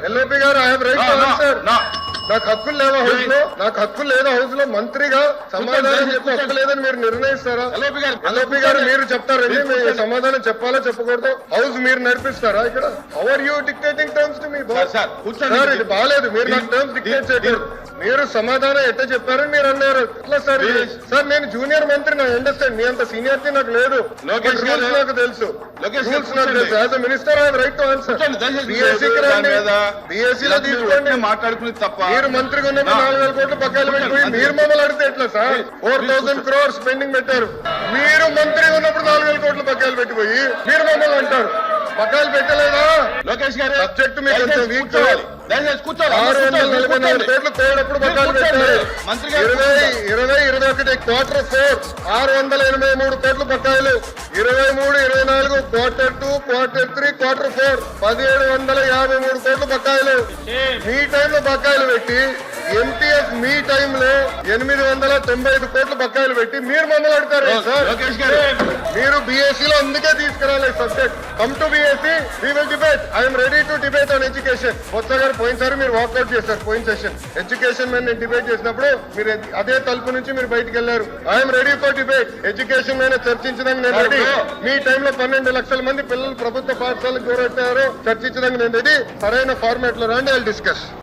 LOP గారు I have right to answer. నాకు హక్కులు లేవా హౌస్ లో? నాకు హక్కులు లేదా హౌస్ లో? మంత్రిగా సమాధానం చెప్పే హక్కు లేదని మీరు నిర్ణయిస్తారా? ఎల్ఓపి గారు మీరు చెప్తారండి మీరు సమాధానం చెప్పాలా చెప్పకూడదు? హౌస్ మీరు నడిపిస్తారా ఇక్కడ? How are you dictating terms to me? Sir ఇది బాగాలేదు, మీరు నాకు టర్మ్స్ డిక్టేట్ చేయలేదు. మీరు సమాధానం ఎట్లా చెప్పారని మీరు అన్నారు. ఎట్లా సార్? సార్ నేను జూనియర్ మంత్రి, నాకు అండర్స్టాండ్. మీ అంత సీనియారిటీ నాకు లేదు. రూల్స్ నాకు తెలుసు. రూల్స్ నాకు తెలుసు. As a minister I have right to answer. బీఎస్సీకి రండి, బీఎస్సీలో తీసుకోండి. మాట్లాడుకుని తప్ప మీరు మంత్రిగా ఉన్నప్పుడు 4,000 కోట్లు పక్కాలు పెట్టిపోయి మీరు మమ్మల్ని అడిగితే ఎట్లా సార్? 4,000 crores పెండింగ్ పెట్టారు. మీరు మంత్రిగా ఉన్నప్పుడు 4,000 కోట్లు పక్కాలు పెట్టిపోయి మీరు మమ్మల్ని అంటారు పక్కాలు పెట్టలేదా? లోకేష్ గారు సబ్జెక్ట్ మీకు కొంచెం వీక్ కావాలి. దయచేసి కూర్చోవాలి. 644 కోట్లు కోడప్పుడు పక్కాలు పెట్టారు. 20-21 Q4 683 కోట్లు బకాయిలు. 23-24 Q2 Q3 Q4 1,753 కోట్లు బకాయిలు. మీ టైంలో బకాయిలు పెట్టి ఎంటీఎస్ మీ టైంలో 895 కోట్లు బకాయిలు పెట్టి మీరు మమ్మల్ని అడతారు సార్? లోకేష్ గారు మీరు బీఎస్సీ లో అందుకే తీసుకురాలి subject. Come to BSC, we will debate. I'm ready to debate on education. Kotha garu పోయినసారి మీరు వాకౌట్ చేశారు. పోయిన సెషన్ ఎడ్యుకేషన్ మీద నేను డిబేట్ చేసినప్పుడు మీరు అదే తలుపు నుంచి మీరు బయటకు వెళ్లారు. I'm ready for debate. Education మీద చర్చించడానికి నేను రెడీ. మీ టైంలో 12 లక్షల మంది పిల్లలు ప్రభుత్వ పాఠశాలకు దూరట్టారు. చర్చించడానికి నేను రెడీ. సరైన ఫార్మాట్ లో రండి, ఐ విల్ డిస్కస్.